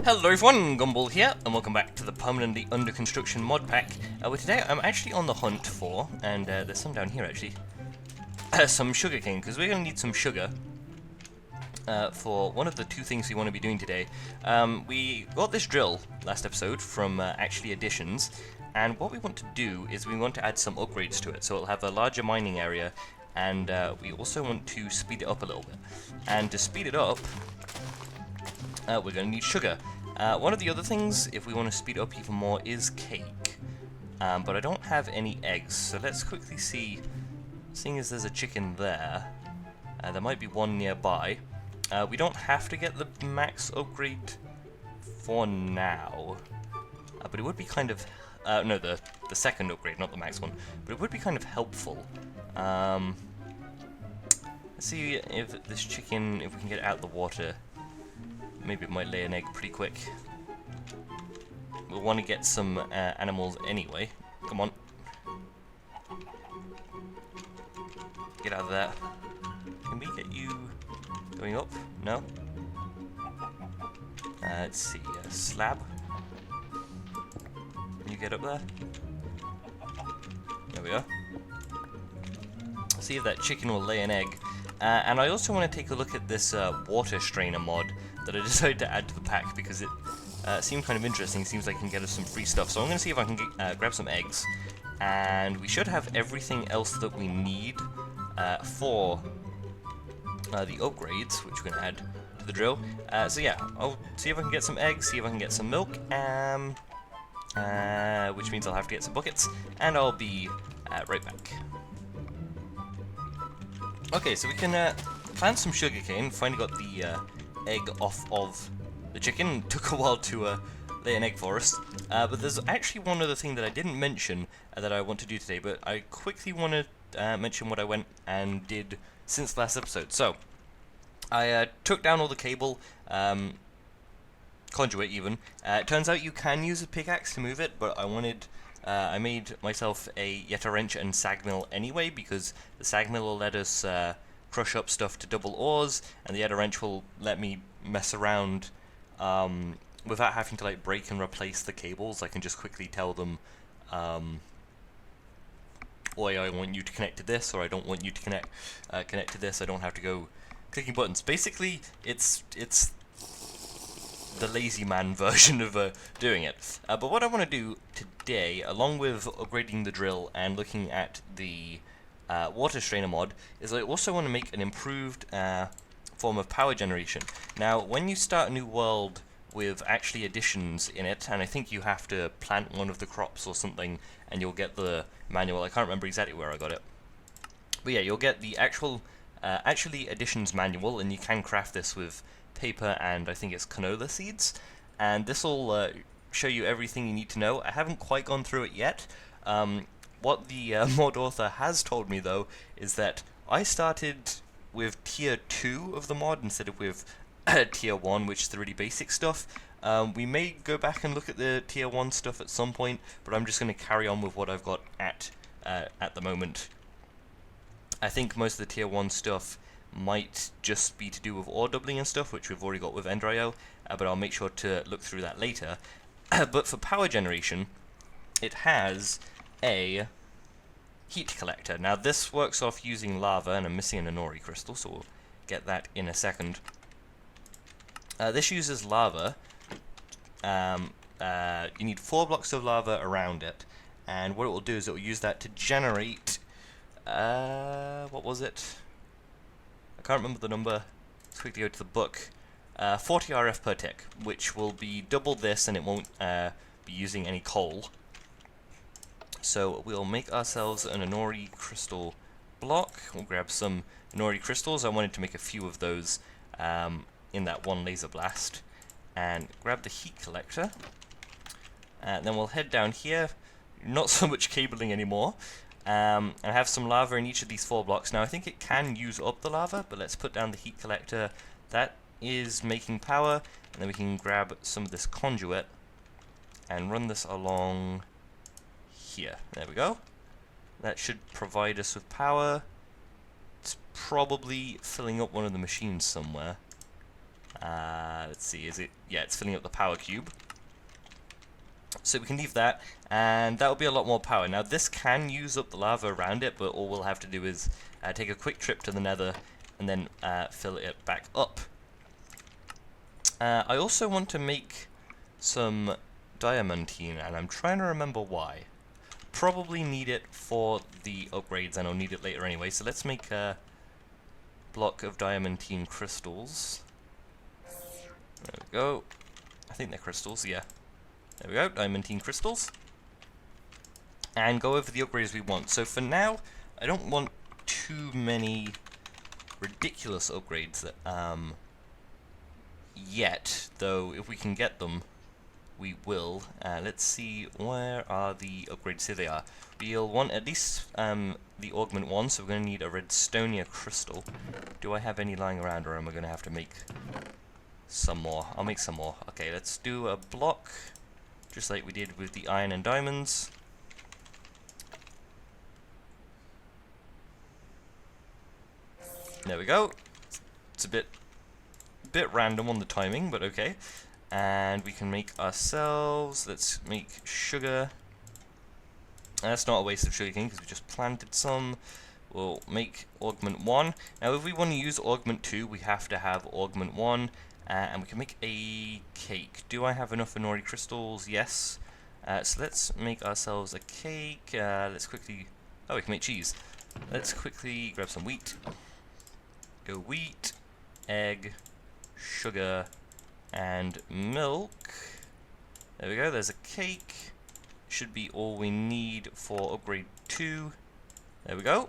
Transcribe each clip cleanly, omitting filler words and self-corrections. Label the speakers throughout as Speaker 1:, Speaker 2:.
Speaker 1: Hello everyone, Gumball here, and welcome back to the permanently under construction mod pack. Where today I'm actually on the hunt for, and there's some down here actually, some sugarcane, because we're going to need some sugar for one of the two things we want to be doing today. We got this drill last episode from actually additions, and what we want to do is we want to add some upgrades to it, so it'll have a larger mining area, and we also want to speed it up a little bit. And to speed it up, we're going to need sugar. One of the other things, if we want to speed it up even more, is cake. But I don't have any eggs, so let's quickly see. Seeing as there's a chicken there, there might be one nearby. We don't have to get the max upgrade for now, but it would be kind of... no, the second upgrade, not the max one. But it would be kind of helpful. Let's see if this chicken, if we can get it out of the water. Maybe it might lay an egg pretty quick. We'll want to get some animals anyway. Come on. Get out of there. Can we get you going up? No? Let's see. Slab. Can you get up there? There we are. See if that chicken will lay an egg. And I also want to take a look at this water strainer mod that I decided to add to the pack because it seemed kind of interesting. It seems like it can get us some free stuff. So I'm going to see if I can get, grab some eggs. And we should have everything else that we need for the upgrades, which we're going to add to the drill. So yeah, I'll see if I can get some eggs, see if I can get some milk, which means I'll have to get some buckets, and I'll be right back. Okay, so we can plant some sugarcane. Finally got the egg off of the chicken. Took a while to lay an egg for us. But there's actually one other thing that I didn't mention that I want to do today, but I quickly want to mention what I went and did since last episode. So, I took down all the cable, conduit even. It turns out you can use a pickaxe to move it, but I made myself yet a wrench and sag mill anyway, because the sag mill will let us crush up stuff to double ores, and the yet a wrench will let me mess around without having to like break and replace the cables. I can just quickly tell them, "Oi, I want you to connect to this," or "I don't want you to connect to this." I don't have to go clicking buttons. Basically, it's the lazy man version of doing it. But what I want to do today, along with upgrading the drill and looking at the water strainer mod, is I also want to make an improved form of power generation. Now, when you start a new world with actually additions in it, and I think you have to plant one of the crops or something, and you'll get the manual. I can't remember exactly where I got it. But yeah, you'll get the actual actually additions manual, and you can craft this with paper and I think it's canola seeds, and this will show you everything you need to know. I haven't quite gone through it yet. What the mod author has told me though is that I started with tier 2 of the mod instead of with tier 1, which is the really basic stuff. We may go back and look at the tier 1 stuff at some point, but I'm just going to carry on with what I've got at the moment. I think most of the tier 1 stuff might just be to do with ore doubling and stuff, which we've already got with Ender.io, but I'll make sure to look through that later. But for power generation, it has a heat collector. Now this works off using lava, and I'm missing an Inori crystal, so we'll get that in a second. This uses lava. You need 4 blocks of lava around it, and what it will do is it will use that to generate, what was it? I can't remember the number. Let's quickly go to the book. 40 RF per tick, which will be double this, and it won't be using any coal. So we'll make ourselves an Inori crystal block. We'll grab some Inori crystals. I wanted to make a few of those in that one laser blast. And grab the heat collector. And then we'll head down here. Not so much cabling anymore. And have some lava in each of these 4 blocks. Now I think it can use up the lava, but let's put down the heat collector. That is making power, and then we can grab some of this conduit and run this along here. There we go. That should provide us with power. It's probably filling up one of the machines somewhere. let's see, is it? Yeah, it's filling up the power cube. So we can leave that, and that will be a lot more power. Now this can use up the lava around it, but all we'll have to do is take a quick trip to the nether, and then fill it back up. I also want to make some diamantine, and I'm trying to remember why. Probably need it for the upgrades, and I'll need it later anyway, so let's make a block of diamantine crystals. There we go. I think they're crystals, yeah. There we go, diamantine crystals. And go over the upgrades we want. So for now, I don't want too many ridiculous upgrades that, yet, though if we can get them, we will. Let's see, where are the upgrades? Here they are. We'll want at least the augment one, so we're going to need a redstonia crystal. Do I have any lying around, or am I going to have to make some more? I'll make some more. Okay, let's do a block, just like we did with the iron and diamonds. There we go. It's a bit random on the timing, but okay. And we can make ourselves, let's make sugar. That's not a waste of sugarcane because we just planted some. We'll make augment 1. Now if we want to use augment 2, we have to have augment 1. And we can make a cake. Do I have enough Inori crystals? Yes. So let's make ourselves a cake. Let's quickly... Oh, we can make cheese. Let's quickly grab some wheat. Go wheat, egg, sugar, and milk. There we go, there's a cake. Should be all we need for upgrade 2. There we go.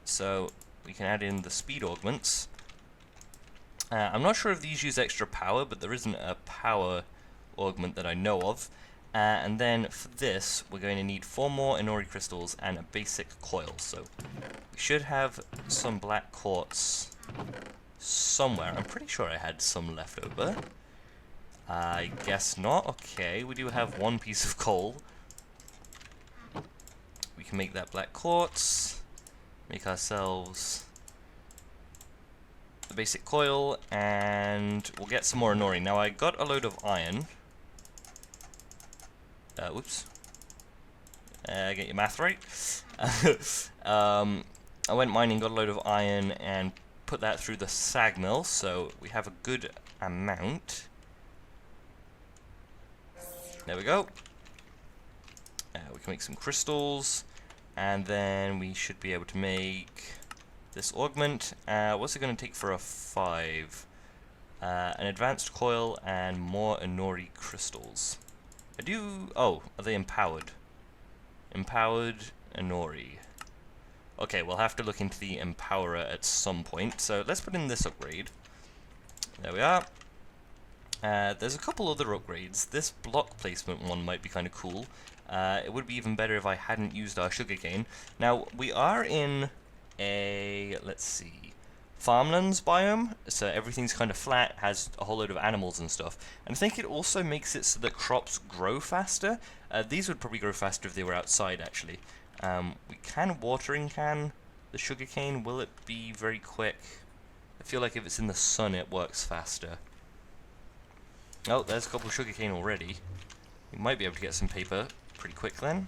Speaker 1: So we can add in the speed augments. I'm not sure if these use extra power, but there isn't a power augment that I know of. And then for this, we're going to need 4 more Inori crystals and a basic coil. So we should have some black quartz somewhere. I'm pretty sure I had some left over. I guess not. Okay, we do have 1 piece of coal. We can make that black quartz. Make ourselves the basic coil, and we'll get some more Inori. Now I got a load of iron. Whoops. Get your math right. I went mining, got a load of iron, and put that through the sag mill, so we have a good amount. There we go. We can make some crystals, and then we should be able to make this augment. What's it going to take for a 5? An advanced coil and more Inori crystals. Oh, are they empowered? Empowered Inori. Okay, we'll have to look into the empowerer at some point. So let's put in this upgrade. There we are. There's a couple other upgrades. This block placement one might be kind of cool. It would be even better if I hadn't used our sugarcane. Now, we are in a, let's see, farmlands biome, so everything's kind of flat, has a whole load of animals and stuff. And I think it also makes it so that crops grow faster. These would probably grow faster if they were outside, actually. We can watering can the sugarcane. Will it be very quick? I feel like if it's in the sun, it works faster. Oh, there's a couple of sugarcane already. We might be able to get some paper pretty quick then.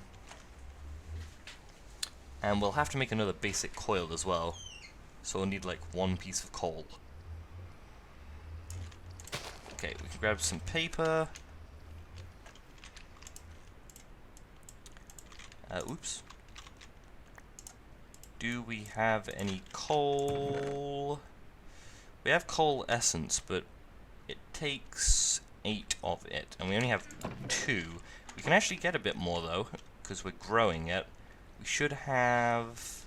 Speaker 1: And we'll have to make another basic coil as well. So we'll need like 1 piece of coal. Okay, we can grab some paper. Oops. Do we have any coal? We have coal essence, but it takes 8 of it, and we only have 2. We can actually get a bit more though, because we're growing it. We should have...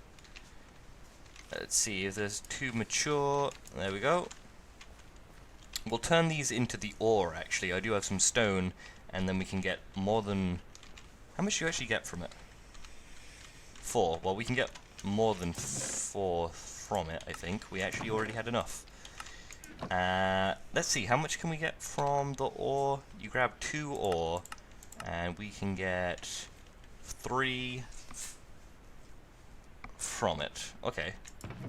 Speaker 1: Let's see if there's 2 mature. There we go. We'll turn these into the ore, actually. I do have some stone, and then we can get more than... How much do you actually get from it? 4. Well, we can get more than 4 from it, I think. We actually already had enough. Let's see, how much can we get from the ore? You grab 2 ore, and we can get 3 from it. Okay,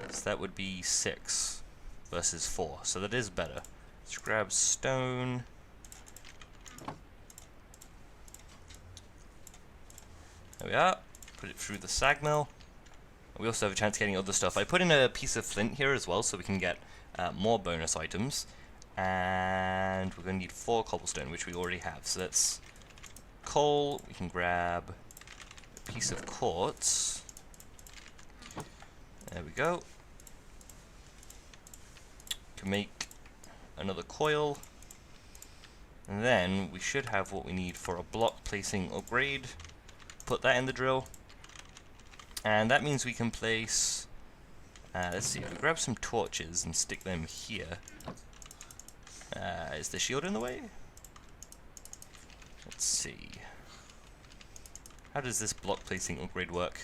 Speaker 1: so that would be 6 versus 4, so that is better. Let's grab stone. There we are. Put it through the sag mill. We also have a chance of getting other stuff. I put in a piece of flint here as well, so we can get more bonus items. And we're going to need 4 cobblestone, which we already have. So that's coal. We can grab a piece of quartz. There we go. Can make another coil. And then we should have what we need for a block placing upgrade. Put that in the drill. And that means we can place, let's see, if we grab some torches and stick them here. Is the shield in the way? Let's see. How does this block placing upgrade work?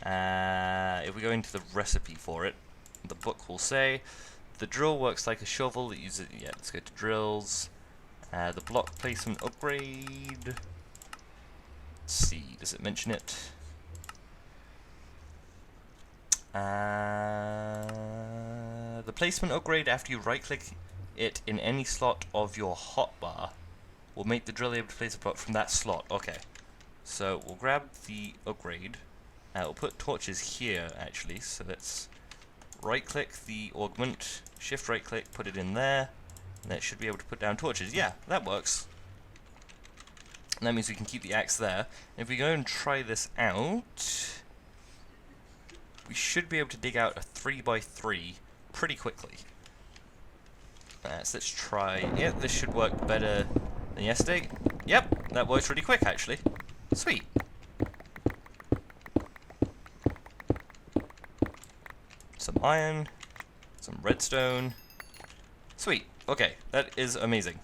Speaker 1: If we go into the recipe for it, the book will say, the drill works like a shovel. It uses, yeah, let's go to drills. The block placement upgrade. Let's see, does it mention it? The placement upgrade after you right click it in any slot of your hotbar will make the drill able to place a block from that slot. Okay, so we'll grab the upgrade. We'll put torches here actually, so let's right click the augment, shift right click, put it in there, and that should be able to put down torches. Yeah, that works. And that means we can keep the axe there. If we go and try this out, we should be able to dig out a 3x3 pretty quickly. So let's try. Yeah, this should work better than yesterday. Yep, that works really quick actually. Sweet. Some iron, some redstone. Sweet. Okay, that is amazing.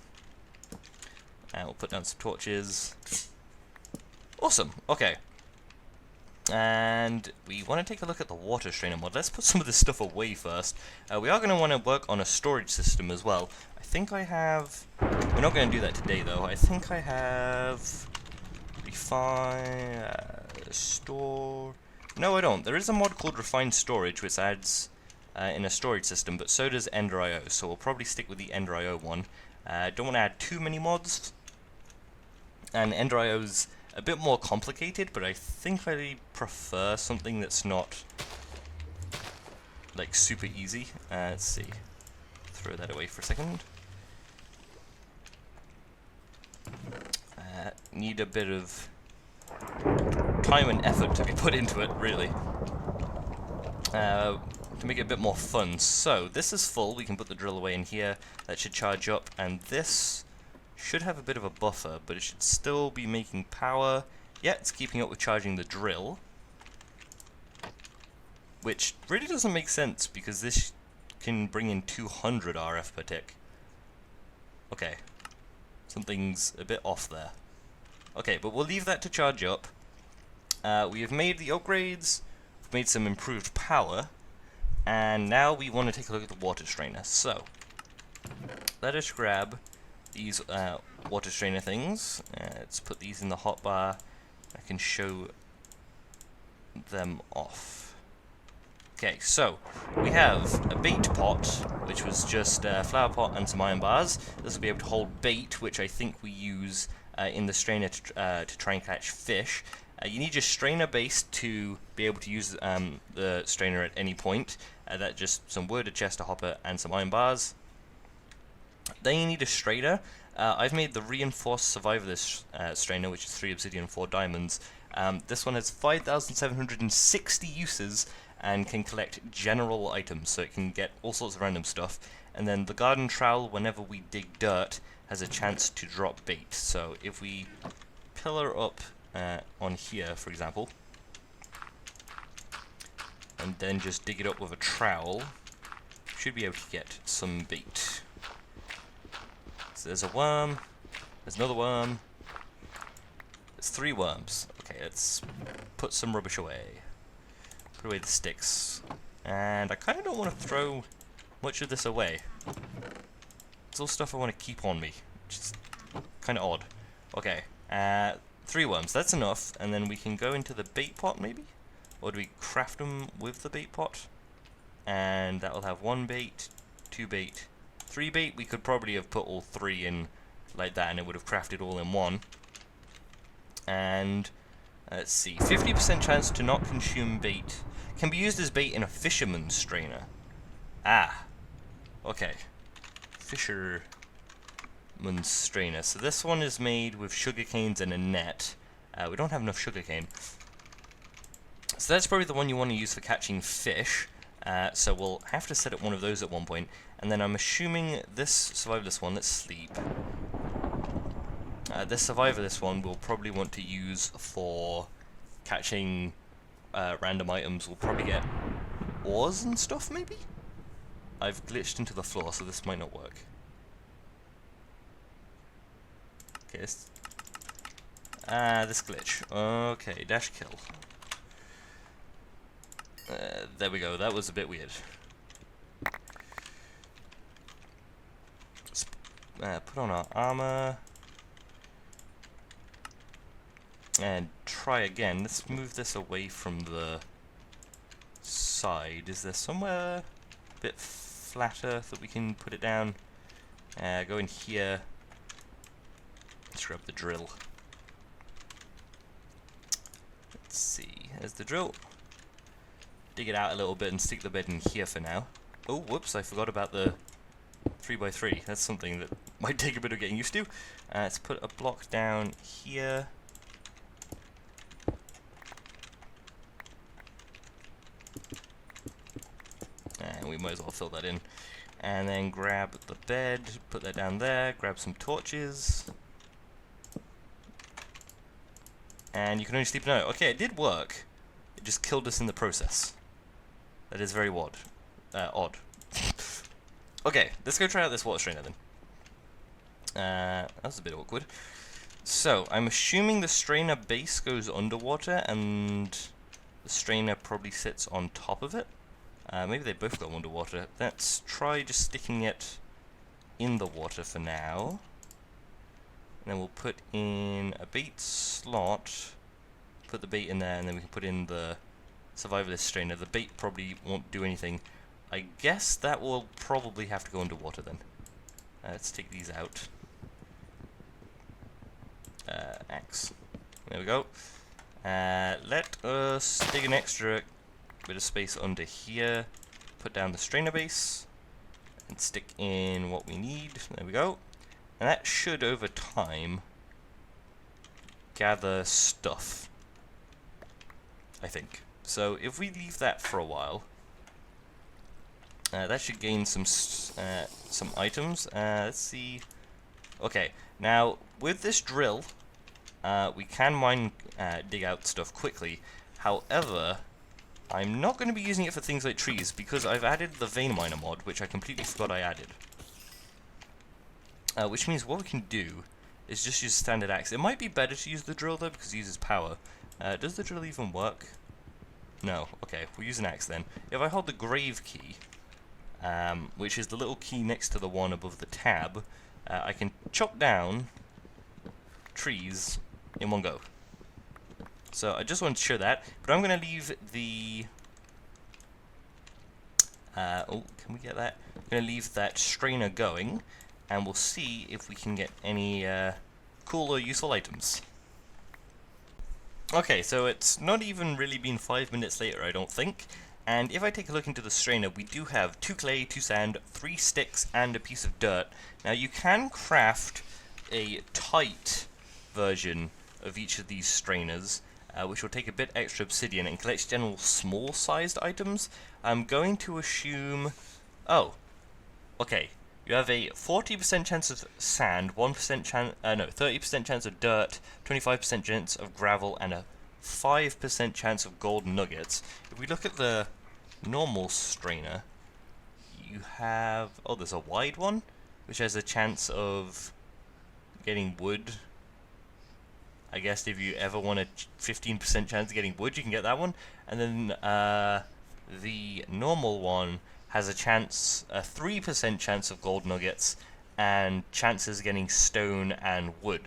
Speaker 1: And we'll put down some torches. Awesome. Okay. And we want to take a look at the water strainer mod. Let's put some of this stuff away first. We are going to want to work on a storage system as well. I think I have... We're not going to do that today though. I think I have... Refine... store... No, I don't. There is a mod called Refined Storage which adds in a storage system, but so does Ender.io, so we'll probably stick with the Ender.io one. Don't want to add too many mods. And Ender.io's a bit more complicated, but I think I prefer something that's not like super easy. Let's see. Throw that away for a second. Need a bit of time and effort to be put into it, really. To make it a bit more fun. So, this is full. We can put the drill away in here. That should charge up. And this should have a bit of a buffer, but it should still be making power. Yeah, it's keeping up with charging the drill. Which really doesn't make sense, because this can bring in 200 RF per tick. Okay. Something's a bit off there. Okay, but we'll leave that to charge up. We have made the upgrades. We've made some improved power. And now we want to take a look at the water strainer. So, let us grab these water strainer things. Let's put these in the hotbar. I can show them off. Okay, so we have a bait pot, which was just a flower pot and some iron bars. This will be able to hold bait, which I think we use in the strainer to try and catch fish. You need your strainer base to be able to use the strainer at any point. That's just some wood, a chest, a hopper, and some iron bars. Then you need a strainer. I've made the reinforced survivor this strainer, which is 3 obsidian, 4 diamonds. This one has 5,760 uses and can collect general items, so it can get all sorts of random stuff. And then the garden trowel, whenever we dig dirt, has a chance to drop bait. So if we pillar up on here, for example, and then just dig it up with a trowel, should be able to get some bait. So there's a worm, there's another worm, there's 3 worms. Okay, let's put some rubbish away. Put away the sticks. And I kind of don't want to throw much of this away. It's all stuff I want to keep on me, which is kind of odd. Okay, 3 worms, that's enough, and then we can go into the bait pot maybe? Or do we craft them with the bait pot? And that will have 1 bait, 2 bait, 3 bait, we could probably have put all 3 in like that and it would have crafted all in one. And let's see, 50% chance to not consume bait. Can be used as bait in a fisherman's strainer. Ah, okay. Fisherman's strainer. So this one is made with sugar canes and a net. We don't have enough sugar cane. So that's probably the one you want to use for catching fish. So we'll have to set up one of those at one point. And then I'm assuming this survivor, this one, let's sleep. This survivor, this one, we'll probably want to use for catching random items. We'll probably get ores and stuff, maybe? I've glitched into the floor, so this might not work. Okay, this glitch. Okay, dash kill. There we go, that was a bit weird. Put on our armor. And try again. Let's move this away from the side. Is there somewhere a bit flatter that we can put it down? Go in here. Let's grab the drill. Let's see. There's the drill. Dig it out a little bit and stick the bed in here for now. Oh, whoops, I forgot about the 3x3. That's something that might take a bit of getting used to. Let's put a block down here. And we might as well fill that in. And then grab the bed, put that down there, grab some torches. And you can only sleep at night. Okay, it did work. It just killed us in the process. That is very odd. Okay, let's go try out this water strainer then. That was a bit awkward. So, I'm assuming the strainer base goes underwater and the strainer probably sits on top of it. Maybe they both go underwater. Let's try just sticking it in the water for now. And then we'll put in a bait slot, put the bait in there, and then we can put in the survivalist strainer. The bait probably won't do anything. I guess that will probably have to go underwater then. Let's take these out. Axe. There we go. Let us dig an extra bit of space under here. Put down the strainer base. And stick in what we need. There we go. And that should, over time, gather stuff. I think. So if we leave that for a while, that should gain some items. Let's see. Okay, now with this drill, we can dig out stuff quickly. However, I'm not going to be using it for things like trees because I've added the vein miner mod, which I completely forgot I added. Which means what we can do is just use standard axe. It might be better to use the drill though because it uses power. Does the drill even work? No. Okay, we'll use an axe then. If I hold the grave key, which is the little key next to the one above the tab, I can chop down trees in one go. So I just wanted to show that, but I'm going to leave the... oh, can we get that? I'm going to leave that strainer going, and we'll see if we can get any cool or useful items. Okay, so it's not even really been 5 minutes later, I don't think. And if I take a look into the strainer, we do have 2 clay, 2 sand, 3 sticks, and a piece of dirt. Now you can craft a tight version of each of these strainers, which will take a bit extra obsidian and collects general small-sized items. I'm going to assume... Oh, okay. You have a 40% chance of sand, 1% chance, 30% chance of dirt, 25% chance of gravel, and a 5% chance of gold nuggets. If we look at the normal strainer, you have... Oh, there's a wide one, which has a chance of getting wood. I guess if you ever want a 15% chance of getting wood, you can get that one. And then the normal one has a 3% chance of gold nuggets, and chances of getting stone and wood.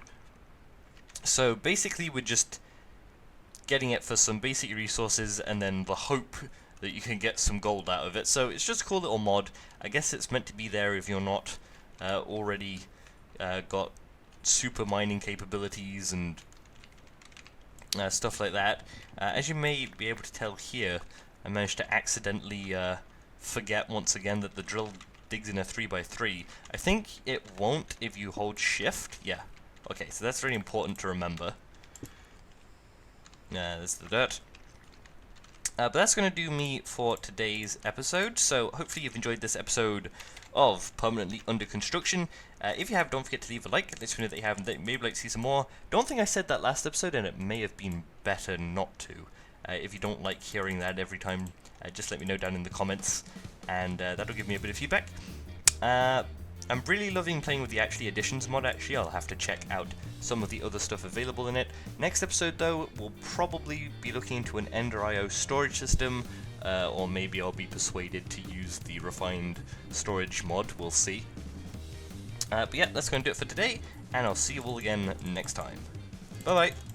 Speaker 1: So basically we're just getting it for some basic resources, and then the hope that you can get some gold out of it. So it's just a cool little mod. I guess it's meant to be there if you're not already got super mining capabilities and stuff like that. As you may be able to tell here, I managed to accidentally forget once again that the drill digs in a 3x3. I think it won't if you hold shift. Yeah. Okay, so that's very important to remember. There's the dirt. But that's going to do me for today's episode. So hopefully you've enjoyed this episode of Permanently Under Construction. If you have, don't forget to leave a like. It lets me know that you have and that you maybe like to see some more. Don't think I said that last episode, and it may have been better not to. If you don't like hearing that every time, just let me know down in the comments, and that'll give me a bit of feedback. I'm really loving playing with the Actually Additions mod. Actually, I'll have to check out some of the other stuff available in it. Next episode, though, we'll probably be looking into an Ender IO storage system, or maybe I'll be persuaded to use the refined storage mod. We'll see. But yeah, that's going to do it for today, and I'll see you all again next time. Bye bye.